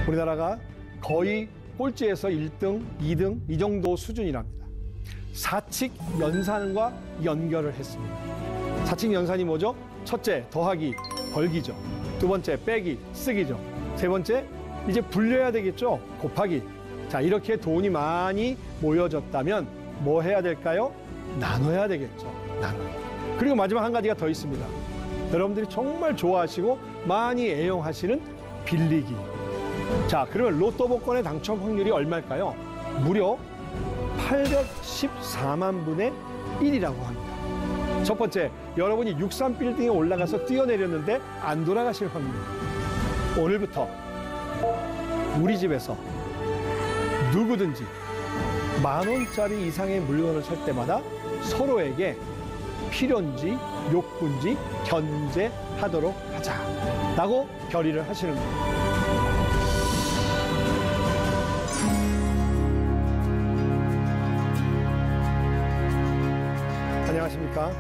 우리나라가 거의 꼴찌에서 1등, 2등 이 정도 수준이랍니다. 사칙 연산과 연결을 했습니다. 사칙 연산이 뭐죠? 첫째, 더하기, 벌기죠. 두 번째, 빼기, 쓰기죠. 세 번째, 이제 불려야 되겠죠? 곱하기. 자, 이렇게 돈이 많이 모여졌다면 뭐 해야 될까요? 나눠야 되겠죠. 나눠. 그리고 마지막 한 가지가 더 있습니다. 여러분들이 정말 좋아하시고 많이 애용하시는 빌리기. 자, 그러면 로또 복권의 당첨 확률이 얼마일까요? 무려 814만 분의 1이라고 합니다. 첫 번째, 여러분이 63빌딩에 올라가서 뛰어내렸는데 안 돌아가실 확률. 오늘부터 우리 집에서 누구든지 10,000원짜리 이상의 물건을 살 때마다 서로에게 필요인지 욕구인지 견제하도록 하자라고 결의를 하시는 거예요. 안녕하십니까.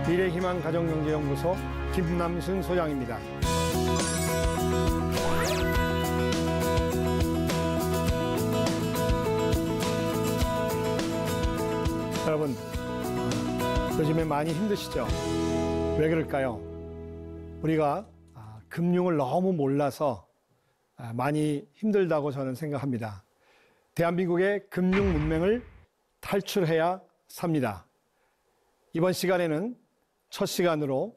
미래희망 가정경제연구소 김남순 소장입니다. 여러분, 요즘에 많이 힘드시죠? 왜 그럴까요? 우리가 금융을 너무 몰라서 많이 힘들다고 저는 생각합니다. 대한민국의 금융 문맹을 탈출해야 삽니다. 이번 시간에는 첫 시간으로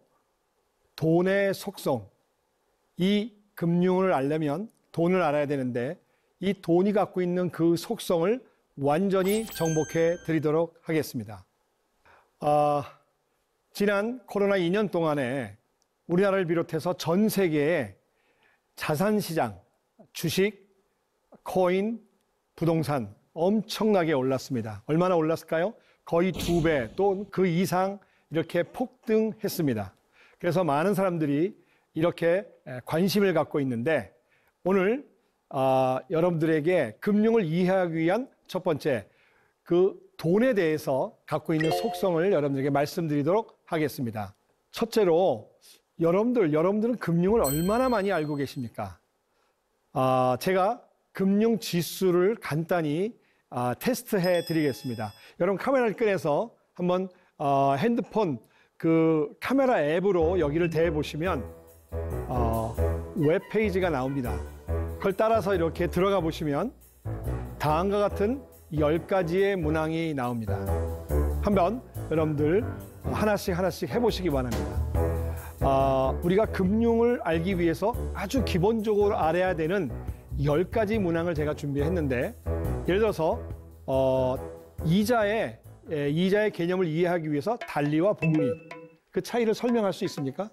돈의 속성, 이 금융을 알려면 돈을 알아야 되는데 이 돈이 갖고 있는 그 속성을 완전히 정복해 드리도록 하겠습니다. 지난 코로나 2년 동안에 우리나라를 비롯해서 전 세계의 자산시장, 주식, 코인, 부동산 엄청나게 올랐습니다. 얼마나 올랐을까요? 거의 2배 또 그 이상 이렇게 폭등했습니다. 그래서 많은 사람들이 이렇게 관심을 갖고 있는데 오늘 여러분들에게 금융을 이해하기 위한 첫 번째, 그 돈에 대해서 갖고 있는 속성을 여러분들에게 말씀드리도록 하겠습니다. 첫째로 여러분들은 금융을 얼마나 많이 알고 계십니까? 제가 금융 지수를 간단히 테스트해 드리겠습니다. 여러분 카메라를 꺼내서 한번 핸드폰 그 카메라 앱으로 여기를 대해 보시면 웹페이지가 나옵니다. 그걸 따라서 이렇게 들어가 보시면 다음과 같은 10가지의 문항이 나옵니다. 한번 여러분들 하나씩 해보시기 바랍니다. 우리가 금융을 알기 위해서 아주 기본적으로 알아야 되는 10가지 문항을 제가 준비했는데, 예를 들어서 이자의 개념을 이해하기 위해서 단리와 복리, 그 차이를 설명할 수 있습니까?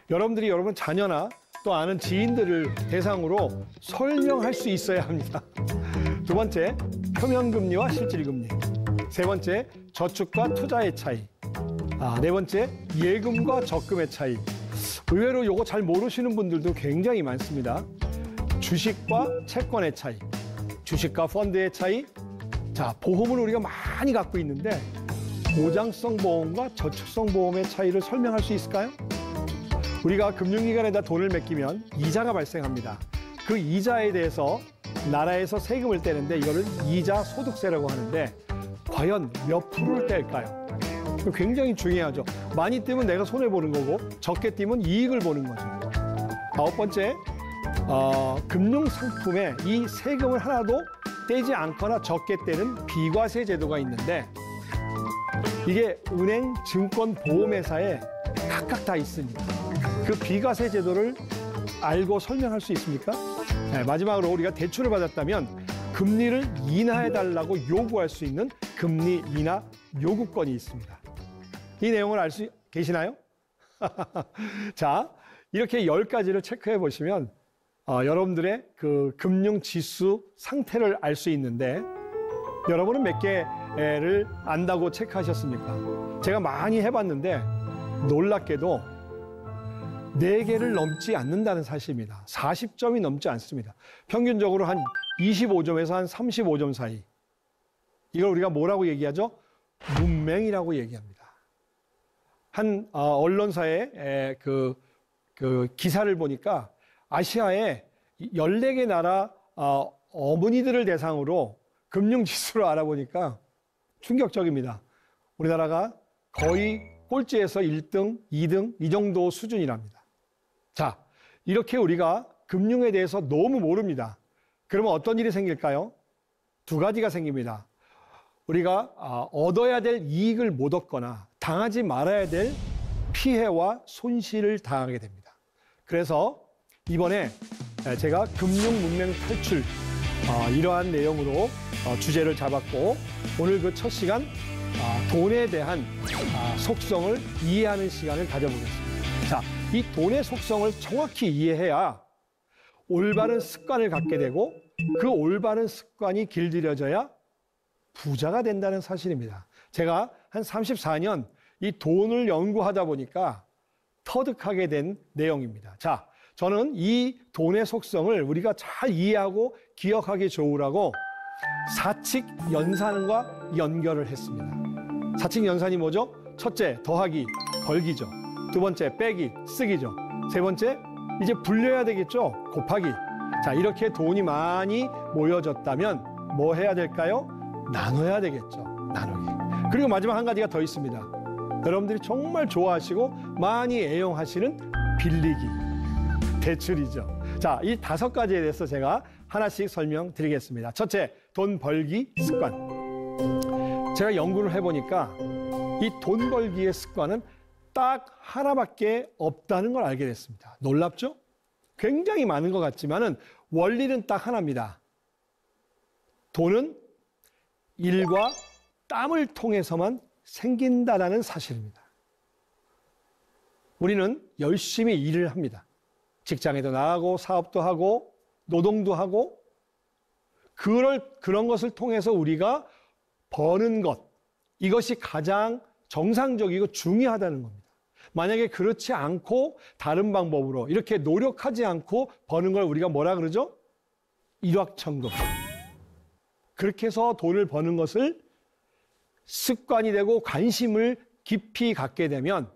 여러분들이 여러분 자녀나 또 아는 지인들을 대상으로 설명할 수 있어야 합니다. 두 번째, 표면금리와 실질금리. 세 번째, 저축과 투자의 차이. 네 번째, 예금과 적금의 차이. 의외로 이거 잘 모르시는 분들도 굉장히 많습니다. 주식과 채권의 차이, 주식과 펀드의 차이. 자, 보험을 우리가 많이 갖고 있는데 보장성 보험과 저축성 보험의 차이를 설명할 수 있을까요? 우리가 금융기관에다 돈을 맡기면 이자가 발생합니다. 그 이자에 대해서 나라에서 세금을 떼는데 이거를 이자 소득세라고 하는데 과연 몇 프로를 뗄까요? 굉장히 중요하죠. 많이 떼면 내가 손해보는 거고 적게 떼면 이익을 보는 거죠. 아홉 번째, 금융상품에 이 세금을 하나도 떼지 않거나 적게 떼는 비과세 제도가 있는데 이게 은행, 증권, 보험회사에 각각 다 있습니다. 그 비과세 제도를 알고 설명할 수 있습니까? 네, 마지막으로 우리가 대출을 받았다면 금리를 인하해달라고 요구할 수 있는 금리 인하 요구권이 있습니다. 이 내용을 알 수 계시나요? 자, 이렇게 10가지를 체크해 보시면 여러분들의 그 금융 지수 상태를 알 수 있는데 여러분은 몇 개를 안다고 체크하셨습니까? 제가 많이 해봤는데 놀랍게도 4개를 넘지 않는다는 사실입니다. 40점이 넘지 않습니다. 평균적으로 한 25점에서 한 35점 사이. 이걸 우리가 뭐라고 얘기하죠? 문맹이라고 얘기합니다. 한 언론사의 그 기사를 보니까 아시아에 14개 나라 어머니들을 대상으로 금융지수를 알아보니까 충격적입니다. 우리나라가 거의 꼴찌에서 1등, 2등 이 정도 수준이랍니다. 자, 이렇게 우리가 금융에 대해서 너무 모릅니다. 그러면 어떤 일이 생길까요? 두 가지가 생깁니다. 우리가 얻어야 될 이익을 못 얻거나 당하지 말아야 될 피해와 손실을 당하게 됩니다. 그래서 이번에 제가 금융문맹 탈출 이러한 내용으로 주제를 잡았고 오늘 그 첫 시간 돈에 대한 속성을 이해하는 시간을 가져보겠습니다. 자, 이 돈의 속성을 정확히 이해해야 올바른 습관을 갖게 되고 그 올바른 습관이 길들여져야 부자가 된다는 사실입니다. 제가 한 34년 이 돈을 연구하다 보니까 터득하게 된 내용입니다. 자, 저는 이 돈의 속성을 우리가 잘 이해하고 기억하기 좋으라고 사칙 연산과 연결을 했습니다. 사칙 연산이 뭐죠? 첫째, 더하기, 벌기죠. 두 번째, 빼기, 쓰기죠. 세 번째, 이제 불려야 되겠죠? 곱하기. 자, 이렇게 돈이 많이 모여졌다면 뭐 해야 될까요? 나눠야 되겠죠. 나누기. 그리고 마지막 한 가지가 더 있습니다. 여러분들이 정말 좋아하시고 많이 애용하시는 빌리기, 대출이죠. 자, 이 5가지에 대해서 제가 하나씩 설명드리겠습니다. 첫째, 돈 벌기 습관. 제가 연구를 해보니까 이 돈 벌기의 습관은 딱 하나밖에 없다는 걸 알게 됐습니다. 놀랍죠? 굉장히 많은 것 같지만은 원리는 딱 하나입니다. 돈은 일과 땀을 통해서만 생긴다라는 사실입니다. 우리는 열심히 일을 합니다. 직장에도 나가고 사업도 하고 노동도 하고 그런 것을 통해서 우리가 버는 것, 이것이 가장 정상적이고 중요하다는 겁니다. 만약에 그렇지 않고 다른 방법으로 이렇게 노력하지 않고 버는 걸 우리가 뭐라 그러죠? 일확천금. 그렇게 해서 돈을 버는 것을 습관이 되고 관심을 깊이 갖게 되면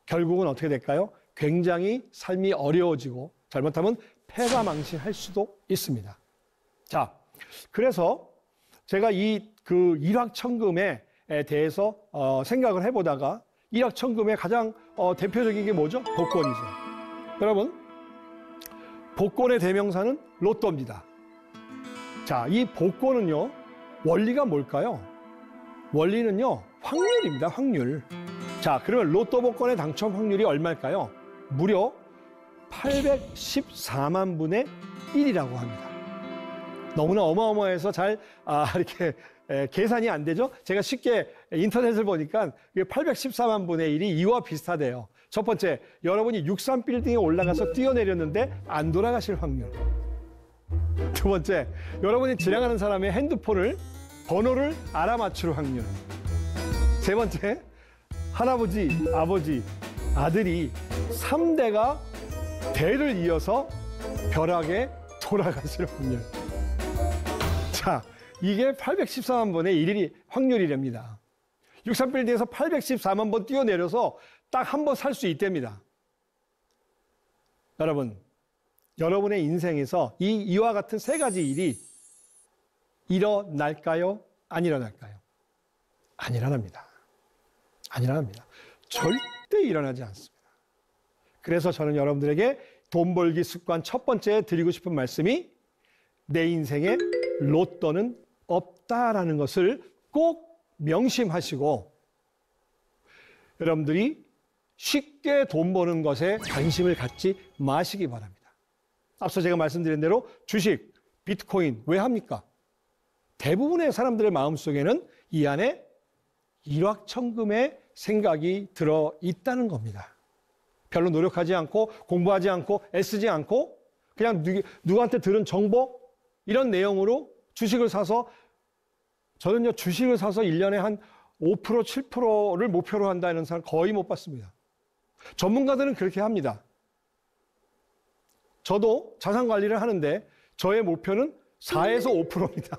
결국은 어떻게 될까요? 굉장히 삶이 어려워지고 잘못하면 패가망신할 수도 있습니다. 자, 그래서 제가 그 일확천금에 대해서 생각을 해보다가 일확천금의 가장 대표적인 게 뭐죠? 복권이죠. 여러분, 복권의 대명사는 로또입니다. 자, 이 복권은요, 원리가 뭘까요? 원리는요, 확률입니다, 확률. 자, 그러면 로또 복권의 당첨 확률이 얼마일까요? 무려 814만 분의 1이라고 합니다. 너무나 어마어마해서 잘 이렇게 계산이 안 되죠? 제가 쉽게 인터넷을 보니까 814만 분의 1이 이와 비슷하대요. 첫 번째, 여러분이 63빌딩에 올라가서 뛰어내렸는데 안 돌아가실 확률. 두 번째, 여러분이 지나가는 사람의 핸드폰을 번호를 알아맞출 확률. 세 번째, 할아버지, 아버지, 아들이 3대가 대를 이어서 벼락에 돌아가실 확률. 자, 이게 814만 번의 1이 확률이랍니다. 63빌딩에서 814만 번 뛰어내려서 딱 한 번 살 수 있답니다. 여러분, 여러분의 인생에서 이와 같은 3가지 일이 일어날까요? 안 일어날까요? 안 일어납니다. 안 일어납니다. 절대 일어나지 않습니다. 그래서 저는 여러분들에게 돈 벌기 습관 첫 번째 드리고 싶은 말씀이 내 인생에 로또는 없다라는 것을 꼭 명심하시고 여러분들이 쉽게 돈 버는 것에 관심을 갖지 마시기 바랍니다. 앞서 제가 말씀드린 대로 주식, 비트코인 왜 합니까? 대부분의 사람들의 마음속에는 이 안에 일확천금의 생각이 들어 있다는 겁니다. 별로 노력하지 않고 공부하지 않고 애쓰지 않고 그냥 누구한테 들은 정보 이런 내용으로 주식을 사서 저는요 주식을 사서 1년에 한 5%, 7%를 목표로 한다는 사람 거의 못 봤습니다. 전문가들은 그렇게 합니다. 저도 자산 관리를 하는데 저의 목표는 4에서 5%입니다.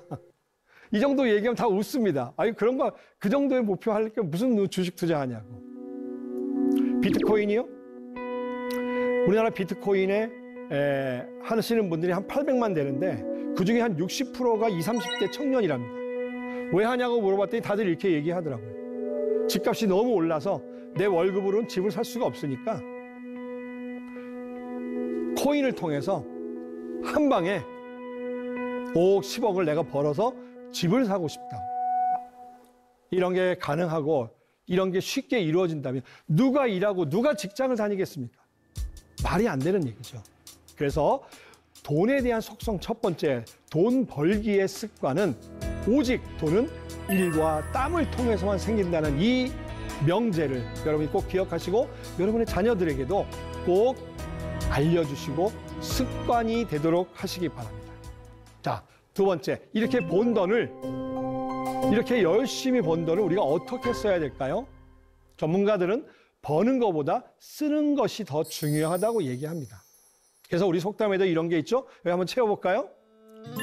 이 정도 얘기하면 다 웃습니다. 아니 그런 거 그 정도의 목표 할 게 무슨 주식 투자하냐고. 비트코인이요? 우리나라 비트코인의 하시는 분들이 한 800만 되는데 그중에 한 60%가 20, 30대 청년이랍니다. 왜 하냐고 물어봤더니 다들 이렇게 얘기하더라고요. 집값이 너무 올라서 내 월급으로는 집을 살 수가 없으니까 코인을 통해서 한 방에 5억, 10억을 내가 벌어서 집을 사고 싶다. 이런 게 가능하고 이런 게 쉽게 이루어진다면 누가 일하고 누가 직장을 다니겠습니까? 말이 안 되는 얘기죠. 그래서 돈에 대한 속성 첫 번째, 돈 벌기의 습관은 오직 돈은 일과 땀을 통해서만 생긴다는 이 명제를 여러분이 꼭 기억하시고 여러분의 자녀들에게도 꼭 알려주시고 습관이 되도록 하시기 바랍니다. 자, 두 번째, 이렇게 번 돈을, 이렇게 열심히 번 돈을 우리가 어떻게 써야 될까요? 전문가들은 버는 것보다 쓰는 것이 더 중요하다고 얘기합니다. 그래서 우리 속담에도 이런 게 있죠? 여기 한번 채워볼까요?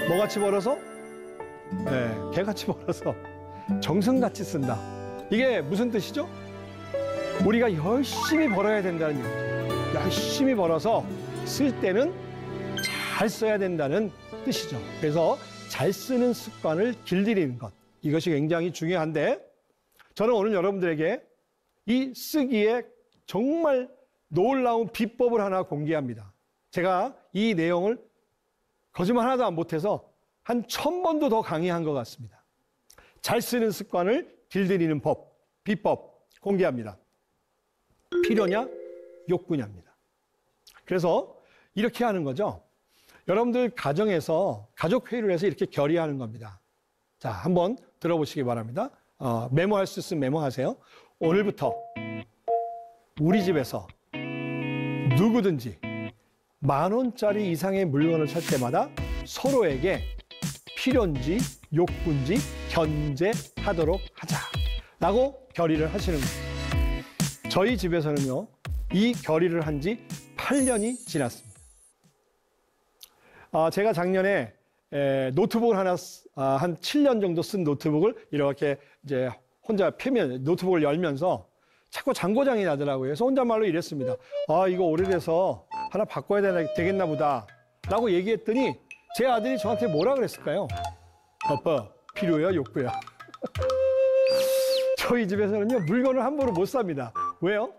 뭐같이 벌어서? 네, 개같이 벌어서 정성같이 쓴다. 이게 무슨 뜻이죠? 우리가 열심히 벌어야 된다는 얘기죠. 열심히 벌어서 쓸 때는 잘 써야 된다는 뜻이죠. 그래서 잘 쓰는 습관을 길들이는 것, 이것이 굉장히 중요한데 저는 오늘 여러분들에게 이 쓰기에 정말 놀라운 비법을 하나 공개합니다. 제가 이 내용을 거짓말 하나도 안 못해서 한 1000번도 더 강의한 것 같습니다. 잘 쓰는 습관을 길들이는 법, 비법 공개합니다. 필요냐, 욕구냐입니다. 그래서 이렇게 하는 거죠. 여러분들 가정에서 가족회의를 해서 이렇게 결의하는 겁니다. 자, 한번 들어보시기 바랍니다. 메모할 수 있으면 메모하세요. 오늘부터 우리 집에서 누구든지 10,000원짜리 이상의 물건을 살 때마다 서로에게 필요인지 욕구인지 견제하도록 하자라고 결의를 하시는 거예요. 저희 집에서는요, 이 결의를 한 지 8년이 지났습니다. 제가 작년에 노트북을 하나 한 7년 정도 쓴 노트북을 이렇게 이제 혼자 펴면 노트북을 열면서 자꾸 잔고장이 나더라고요. 그래서 혼잣말로 이랬습니다. 이거 오래돼서 하나 바꿔야 되겠나 보다 라고 얘기했더니 제 아들이 저한테 뭐라 그랬을까요? 아빠, 필요야, 욕구야? 저희 집에서는요, 물건을 함부로 못 삽니다. 왜요?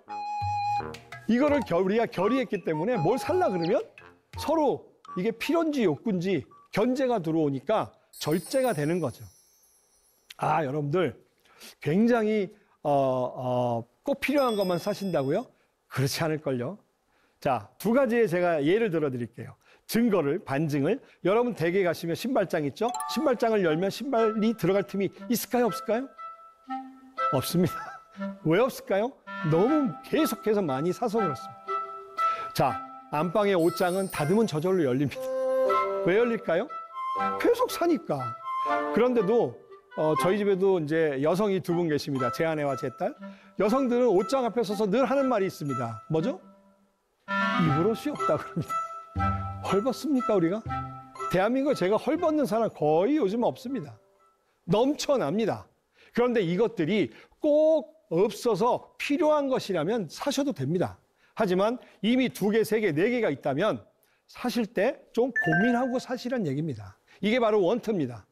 이거를 우리가 결의했기 때문에 뭘 살라 그러면 서로 이게 필요인지 욕구인지 견제가 들어오니까 절제가 되는 거죠. 여러분들 굉장히 꼭 필요한 것만 사신다고요? 그렇지 않을걸요. 자, 두 가지의 제가 예를 들어 드릴게요. 증거를, 반증을. 여러분 댁에 가시면 신발장 있죠? 신발장을 열면 신발이 들어갈 틈이 있을까요, 없을까요? 없습니다. 왜 없을까요? 너무 계속해서 많이 사서 그렇습니다. 자, 안방의 옷장은 닫으면 저절로 열립니다. 왜 열릴까요? 계속 사니까. 그런데도 저희 집에도 이제 여성이 2분 계십니다. 제 아내와 제 딸. 여성들은 옷장 앞에 서서 늘 하는 말이 있습니다. 뭐죠? 입을 옷이 없다 그럽니다. 헐벗습니까, 우리가? 대한민국에 제가 헐벗는 사람 거의 요즘 없습니다. 넘쳐납니다. 그런데 이것들이 꼭 없어서 필요한 것이라면 사셔도 됩니다. 하지만 이미 2개, 3개, 4개가 있다면 사실 때 좀 고민하고 사시란 얘기입니다. 이게 바로 원투입니다.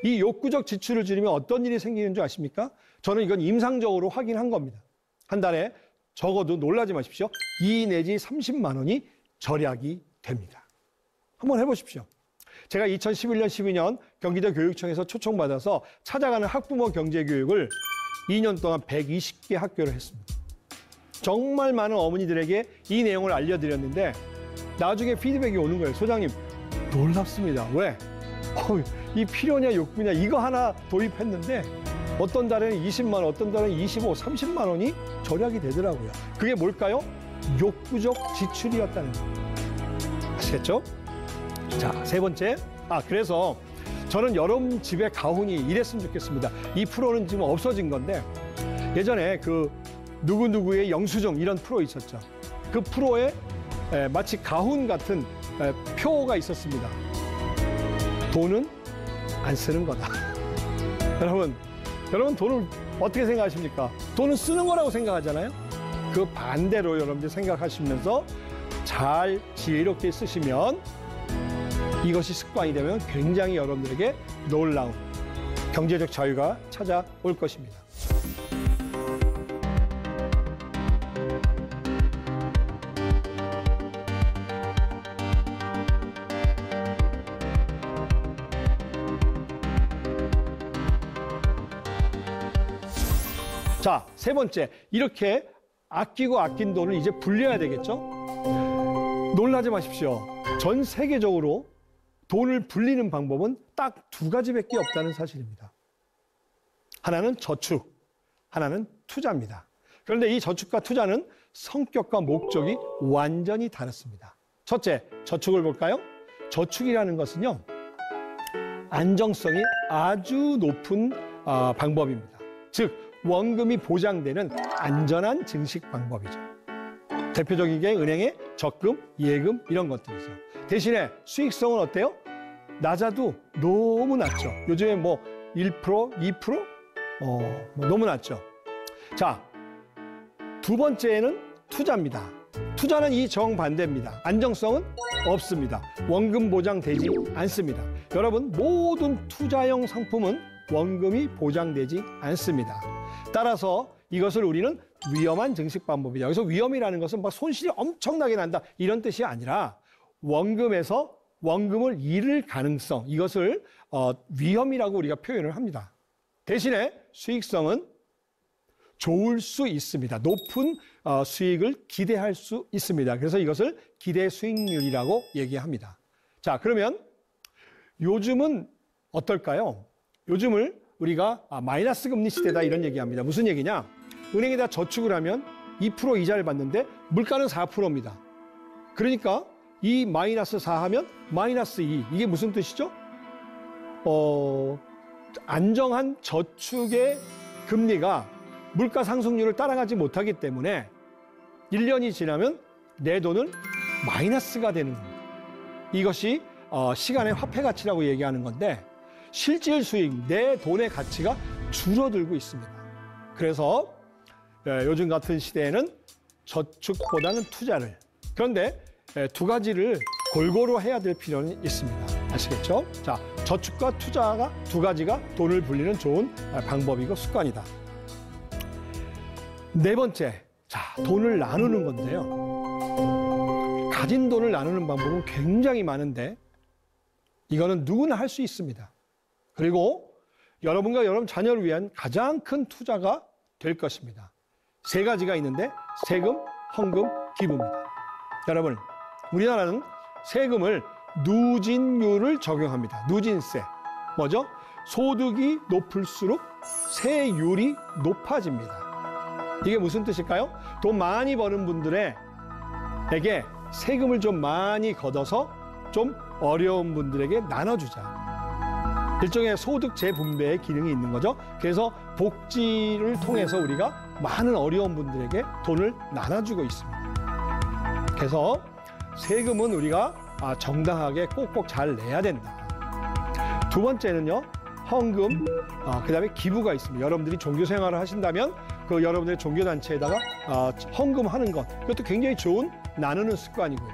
이 욕구적 지출을 줄이면 어떤 일이 생기는 줄 아십니까? 저는 이건 임상적으로 확인한 겁니다. 한 달에 적어도 놀라지 마십시오. 2 내지 30만 원이 절약이 됩니다. 한번 해보십시오. 제가 2011년, 12년 경기도 교육청에서 초청받아서 찾아가는 학부모 경제교육을 2년 동안 120개 학교를 했습니다. 정말 많은 어머니들에게 이 내용을 알려드렸는데 나중에 피드백이 오는 거예요. 소장님, 놀랍습니다. 왜? 이 필요냐 욕구냐 이거 하나 도입했는데 어떤 달에는 20만 원, 어떤 달에는 25, 30만 원이 절약이 되더라고요. 그게 뭘까요? 욕구적 지출이었다는 거예요. 아시겠죠? 자, 세 번째. 그래서 저는 여러분 집에 가훈이 이랬으면 좋겠습니다. 이 프로는 지금 없어진 건데 예전에 그 누구누구의 영수증 이런 프로 있었죠. 그 프로에 마치 가훈 같은 표가 있었습니다. 돈은 안 쓰는 거다. 여러분 돈을 어떻게 생각하십니까? 돈은 쓰는 거라고 생각하잖아요. 그 반대로 여러분들 생각하시면서 잘 지혜롭게 쓰시면 이것이 습관이 되면 굉장히 여러분들에게 놀라운 경제적 자유가 찾아올 것입니다. 자, 세 번째, 이렇게 아끼고 아낀 돈을 이제 불려야 되겠죠? 놀라지 마십시오. 전 세계적으로 돈을 불리는 방법은 딱 두 가지밖에 없다는 사실입니다. 하나는 저축, 하나는 투자입니다. 그런데 이 저축과 투자는 성격과 목적이 완전히 다릅니다. 첫째, 저축을 볼까요? 저축이라는 것은요, 안정성이 아주 높은 방법입니다. 즉, 원금이 보장되는 안전한 증식 방법이죠. 대표적인 게 은행의 적금, 예금 이런 것들이죠. 대신에 수익성은 어때요? 낮아도 너무 낮죠. 요즘에 뭐 1%, 2%? 너무 낮죠. 자, 두 번째는 투자입니다. 투자는 이 정반대입니다. 안정성은 없습니다. 원금 보장되지 않습니다. 여러분, 모든 투자형 상품은 원금이 보장되지 않습니다. 따라서 이것을 우리는 위험한 증식 방법이다. 여기서 위험이라는 것은 막 손실이 엄청나게 난다 이런 뜻이 아니라 원금에서 원금을 잃을 가능성, 이것을 위험이라고 우리가 표현을 합니다. 대신에 수익성은 좋을 수 있습니다. 높은 수익을 기대할 수 있습니다. 그래서 이것을 기대 수익률이라고 얘기합니다. 자, 그러면 요즘은 어떨까요? 요즘을 우리가 마이너스 금리 시대다 이런 얘기합니다. 무슨 얘기냐? 은행에다 저축을 하면 2% 이자를 받는데 물가는 4%입니다. 그러니까 이 마이너스 4 하면 마이너스 2. 이게 무슨 뜻이죠? 안정한 저축의 금리가 물가 상승률을 따라가지 못하기 때문에 1년이 지나면 내 돈은 마이너스가 되는 겁니다. 이것이 시간의 화폐 가치라고 얘기하는 건데 실질 수익, 내 돈의 가치가 줄어들고 있습니다. 그래서 요즘 같은 시대에는 저축보다는 투자를, 그런데 두 가지를 골고루 해야 될 필요는 있습니다. 아시겠죠? 자, 저축과 투자가 두 가지가 돈을 불리는 좋은 방법이고 습관이다. 네 번째, 자, 돈을 나누는 건데요. 가진 돈을 나누는 방법은 굉장히 많은데 이거는 누구나 할 수 있습니다. 그리고 여러분과 여러분 자녀를 위한 가장 큰 투자가 될 것입니다. 세 가지가 있는데 세금, 헌금, 기부입니다. 여러분, 우리나라는 세금을 누진율을 적용합니다. 누진세. 뭐죠? 소득이 높을수록 세율이 높아집니다. 이게 무슨 뜻일까요? 돈 많이 버는 분들에게 세금을 좀 많이 걷어서 좀 어려운 분들에게 나눠주자. 일종의 소득 재분배의 기능이 있는 거죠. 그래서 복지를 통해서 우리가 많은 어려운 분들에게 돈을 나눠주고 있습니다. 그래서 세금은 우리가 정당하게 꼭꼭 잘 내야 된다. 두 번째는요, 헌금, 그다음에 기부가 있습니다. 여러분들이 종교 생활을 하신다면 그 여러분들의 종교단체에다가 헌금하는 것, 그것도 굉장히 좋은 나누는 습관이고요.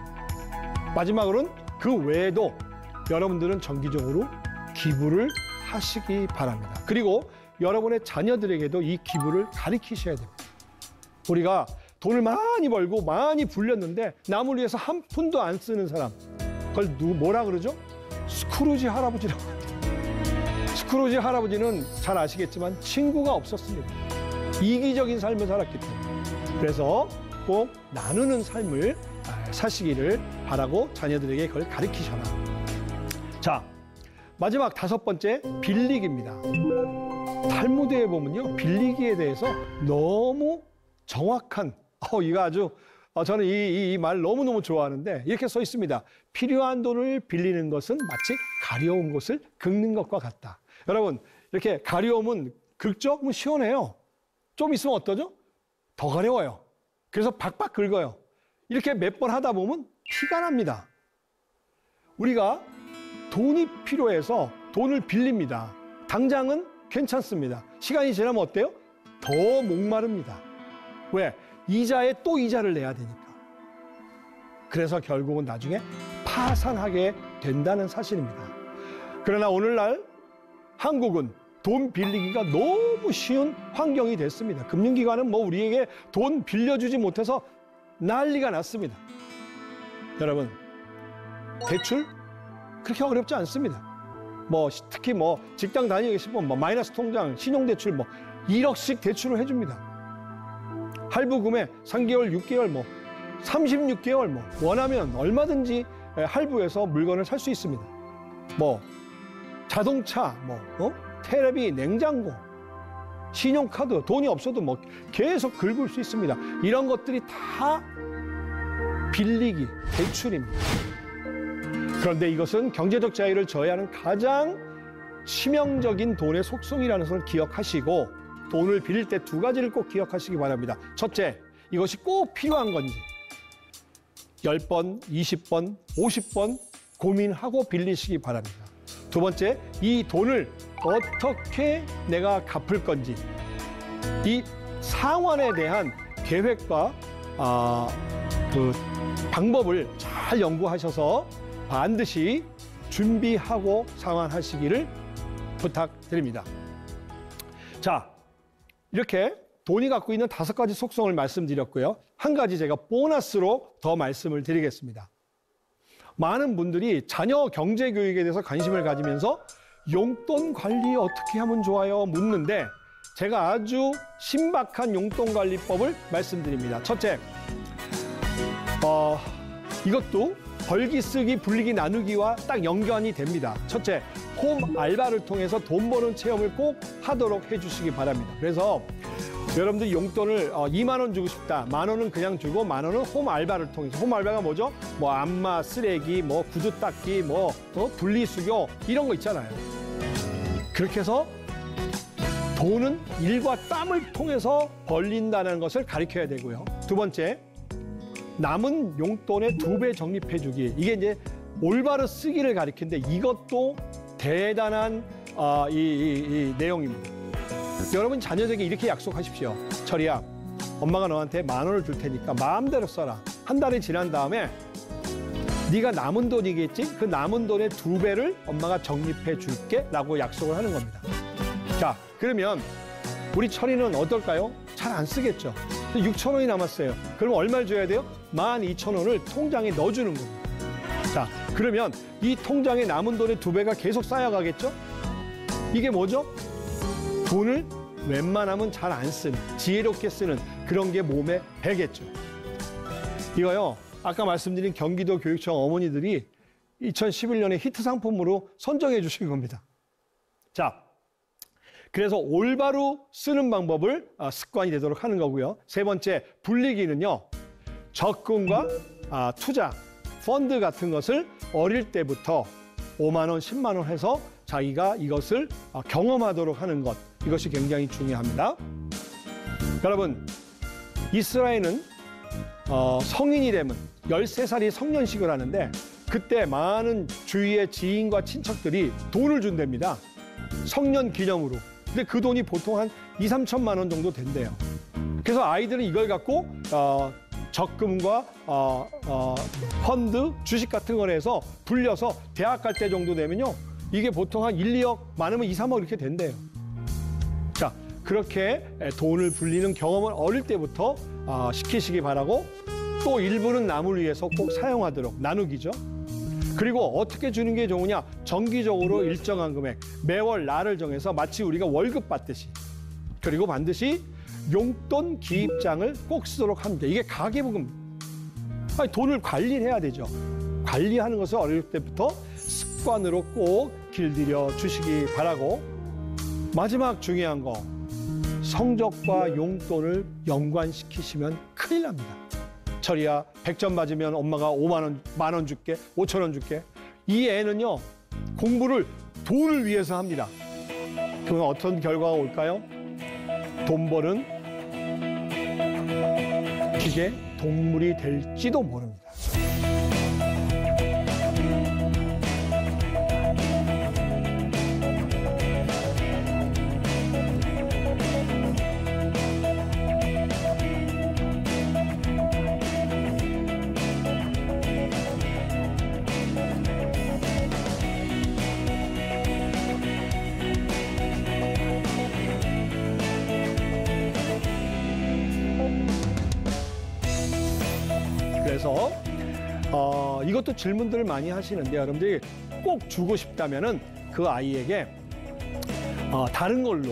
마지막으로는 그 외에도 여러분들은 정기적으로 기부를 하시기 바랍니다. 그리고 여러분의 자녀들에게도 이 기부를 가르치셔야 됩니다. 우리가 돈을 많이 벌고 많이 불렸는데 남을 위해서 한 푼도 안 쓰는 사람, 그걸 뭐라 그러죠? 스크루지 할아버지라고 합니다. 스크루지 할아버지는 잘 아시겠지만 친구가 없었습니다. 이기적인 삶을 살았기 때문에. 그래서 꼭 나누는 삶을 사시기를 바라고 자녀들에게 그걸 가르치셔라. 자, 마지막 다섯 번째, 빌리기입니다. 탈무드에 보면요, 빌리기에 대해서 너무 정확한, 이거 아주 저는 이 말 너무너무 좋아하는데 이렇게 써 있습니다. 필요한 돈을 빌리는 것은 마치 가려운 곳을 긁는 것과 같다. 여러분, 이렇게 가려우면 긁죠? 그럼 시원해요. 좀 있으면 어떠죠? 더 가려워요. 그래서 박박 긁어요. 이렇게 몇 번 하다 보면 피가 납니다. 우리가 돈이 필요해서 돈을 빌립니다. 당장은 괜찮습니다. 시간이 지나면 어때요? 더 목마릅니다. 왜? 이자에 또 이자를 내야 되니까. 그래서 결국은 나중에 파산하게 된다는 사실입니다. 그러나 오늘날 한국은 돈 빌리기가 너무 쉬운 환경이 됐습니다. 금융기관은 뭐 우리에게 돈 빌려주지 못해서 난리가 났습니다. 여러분, 대출 그렇게 어렵지 않습니다. 뭐 특히 뭐 직장 다니고 계시면 뭐 마이너스 통장, 신용대출 뭐 1억씩 대출을 해줍니다. 할부금에 3개월, 6개월, 뭐 36개월 뭐 원하면 얼마든지 할부해서 물건을 살 수 있습니다. 뭐 자동차, 뭐 테레비, 냉장고, 신용카드, 돈이 없어도 뭐 계속 긁을 수 있습니다. 이런 것들이 다 빌리기, 대출입니다. 그런데 이것은 경제적 자유를 저해하는 가장 치명적인 돈의 속성이라는 것을 기억하시고 돈을 빌릴 때 두 가지를 꼭 기억하시기 바랍니다. 첫째, 이것이 꼭 필요한 건지 10번, 20번, 50번 고민하고 빌리시기 바랍니다. 두 번째, 이 돈을 어떻게 내가 갚을 건지 이 상환에 대한 계획과 그 방법을 잘 연구하셔서 반드시 준비하고 상환하시기를 부탁드립니다. 자, 이렇게 돈이 갖고 있는 5가지 속성을 말씀드렸고요. 한 가지 제가 보너스로 더 말씀을 드리겠습니다. 많은 분들이 자녀 경제 교육에 대해서 관심을 가지면서 용돈 관리 어떻게 하면 좋아요? 묻는데 제가 아주 신박한 용돈 관리법을 말씀드립니다. 첫째, 이것도 벌기, 쓰기, 불리기, 나누기와 딱 연관이 됩니다. 첫째, 홈 알바를 통해서 돈 버는 체험을 꼭 하도록 해주시기 바랍니다. 그래서 여러분들 용돈을 2만 원 주고 싶다. 10,000원은 그냥 주고 10,000원은 홈 알바를 통해서. 홈 알바가 뭐죠? 뭐 안마, 쓰레기, 뭐 구두 닦기, 뭐 분리수거 이런 거 있잖아요. 그렇게 해서 돈은 일과 땀을 통해서 벌린다는 것을 가르쳐야 되고요. 두 번째, 남은 용돈의 2배 적립해주기. 이게 이제 올바로 쓰기를 가리키는데 이것도 대단한 이 내용입니다. 여러분 자녀에게 이렇게 약속하십시오. 철이야, 엄마가 너한테 10,000원을 줄 테니까 마음대로 써라. 한 달이 지난 다음에 네가 남은 돈이겠지? 그 남은 돈의 2배를 엄마가 적립해 줄게 라고 약속을 하는 겁니다. 자, 그러면 우리 철이는 어떨까요? 잘 안 쓰겠죠. 6,000원이 남았어요. 그럼 얼마를 줘야 돼요? 12,000원을 통장에 넣어주는 겁니다. 자, 그러면 이 통장에 남은 돈의 2배가 계속 쌓여가겠죠? 이게 뭐죠? 돈을 웬만하면 잘 안 쓰는, 지혜롭게 쓰는 그런 게 몸에 배겠죠. 이거요, 아까 말씀드린 경기도 교육청 어머니들이 2011년에 히트 상품으로 선정해 주신 겁니다. 자, 그래서 올바로 쓰는 방법을 습관이 되도록 하는 거고요. 세 번째, 불리기는요, 적금과 투자, 펀드 같은 것을 어릴 때부터 5만 원, 10만 원 해서 자기가 이것을 경험하도록 하는 것, 이것이 굉장히 중요합니다. 여러분, 이스라엘은 성인이 되면 13살이 성년식을 하는데 그때 많은 주위의 지인과 친척들이 돈을 준답니다. 성년 기념으로. 근데 그 돈이 보통 한 2, 3천만 원 정도 된대요. 그래서 아이들은 이걸 갖고 적금과 펀드, 주식 같은 걸 해서 불려서 대학 갈 때 정도 되면요, 이게 보통 한 1, 2억, 많으면 2, 3억 이렇게 된대요. 자, 그렇게 돈을 불리는 경험을 어릴 때부터 시키시기 바라고, 또 일부는 남을 위해서 꼭 사용하도록 나누기죠. 그리고 어떻게 주는 게 좋으냐? 정기적으로 일정한 금액, 매월 날을 정해서 마치 우리가 월급 받듯이. 그리고 반드시 용돈 기입장을 꼭 쓰도록 합니다. 이게 가계부금. 돈을 관리를 해야 되죠. 관리하는 것을 어릴 때부터 습관으로 꼭 길들여 주시기 바라고, 마지막 중요한 거, 성적과 용돈을 연관시키시면 큰일 납니다. 철이야, 100점 맞으면 엄마가 5만 원, 10,000원 줄게, 5,000원 줄게. 이 애는요, 공부를 돈을 위해서 합니다. 그러면 어떤 결과가 올까요? 돈 버는 기계, 동물이 될지도 모릅니다. 이것도 질문들을 많이 하시는데 여러분들이 꼭 주고 싶다면은 그 아이에게 다른 걸로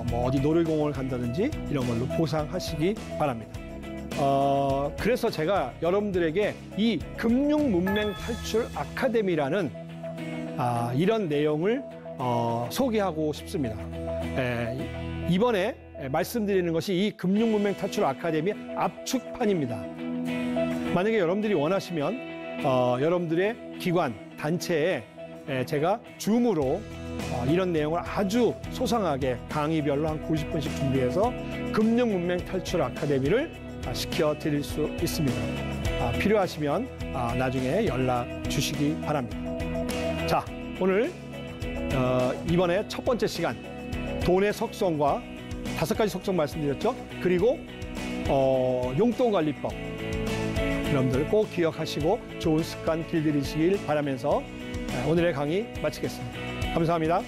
뭐 어디 놀이공원을 간다든지 이런 걸로 보상하시기 바랍니다. 그래서 제가 여러분들에게 이 금융문맹 탈출 아카데미라는 이런 내용을 소개하고 싶습니다. 이번에 말씀드리는 것이 이 금융문맹 탈출 아카데미 압축판입니다. 만약에 여러분들이 원하시면 여러분들의 기관, 단체에 제가 줌으로 이런 내용을 아주 소상하게 강의별로 한 90분씩 준비해서 금융문맹 탈출 아카데미를 시켜드릴 수 있습니다. 필요하시면 나중에 연락 주시기 바랍니다. 자, 오늘 이번에 첫 번째 시간 돈의 속성과 5가지 속성 말씀드렸죠. 그리고 용돈관리법 여러분들 꼭 기억하시고 좋은 습관 길들이시길 바라면서 오늘의 강의 마치겠습니다. 감사합니다.